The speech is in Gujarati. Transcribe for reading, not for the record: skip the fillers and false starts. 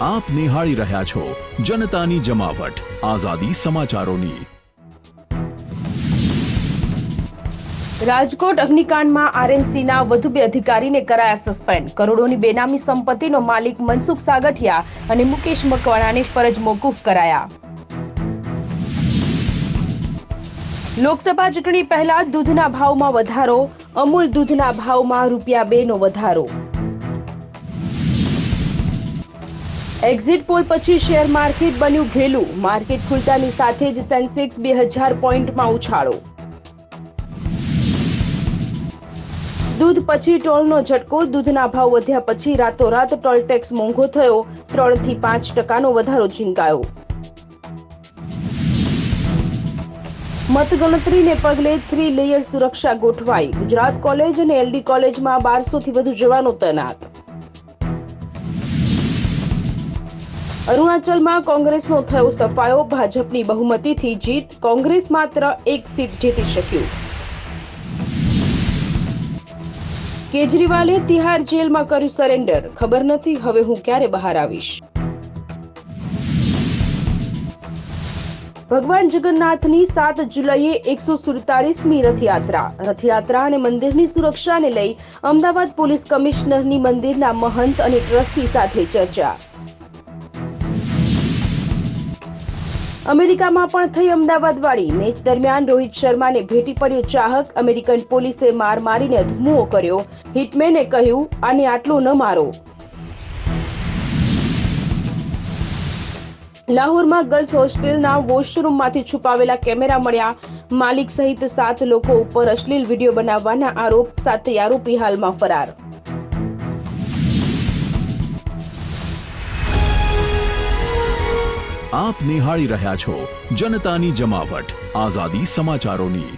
આપ નિહાળી રહ્યા છો જનતાની જમાવટ આઝાદી સમાચારોની। રાજકોટ અગ્નિકાંડમાં આરએમસીના વધુ 2 અધિકારીને કરાયા સસ્પેન્ડ। કરોડોની બેનામી સંપત્તિનો માલિક મનસુખ સાગઠિયા અને મુકેશ મકવાણાને ફરજ મોકૂફ કરાયા। લોકસભા ચૂંટણી પહેલા દૂધના ભાવમાં વધારો, અમૂલ દૂધના ભાવમાં ₹2 નો વધારો। એક્ઝિટ પોલ પછી શેર માર્કેટ બન્યું ઘેલું। માર્કેટ ખુલતાની સાથે જ સેન્સેક્સ 2000 પોઈન્ટમાં ઉછાળો। દૂધ પછી ટોલનો ઝટકો। દૂધના ભાવ વધ્યા પછી રાતોરાત ટોલ ટેક્સ મોંઘો થયો। 3 થી 5% વધારો ઝીંકાયો। મતગણતરીને પગલે 3 લેયર સુરક્ષા ગોઠવાઈ। ગુજરાત કોલેજ અને એલડી કોલેજમાં 1200 થી વધુ જવાનો તૈનાત। અરુણાચલમાં કોંગ્રેસનો થયો સફાયો। ભાજપની બહુમતીથી જીત। કોંગ્રેસ માત્ર 1 સીટ જીતી શક્યું। કેજરીવાલે તિહાર જેલમાં કર્યું સરેન્ડર। ખબર નથી હવે હું ક્યારે બહાર આવીશ। ભગવાન જગન્નાથની 7 જુલાઈએ 147મી રથયાત્રા। રથયાત્રા અને મંદિરની સુરક્ષાને લઈ અમદાવાદ પોલીસ કમિશનરની મંદિરના મહંત અને ટ્રસ્ટી સાથે ચર્ચા। અમેરિકામાં પણ થઈ અમદાવાદવાળી। મેચ દરમિયાન રોહિત શર્માને ભેટી પડ્યો ચાહક। અમેરિકન પોલીસે માર મારીને અધમુઓ કર્યો। હિટમેને કહ્યું, આને આટલો ન મારો। લાહોરમાં ગર્લ્સ હોસ્ટેલના વોશરૂમમાંથી છુપાવેલા કેમેરા મળ્યા। માલિક સહિત 7 લોકો ઉપર અશ્લીલ વિડીયો બનાવવાના આરોપ સાથે આરોપી હાલમાં ફરાર। આપ નિહાળી રહ્યા છો જનતાની જમાવટ આઝાદી સમાચારોની।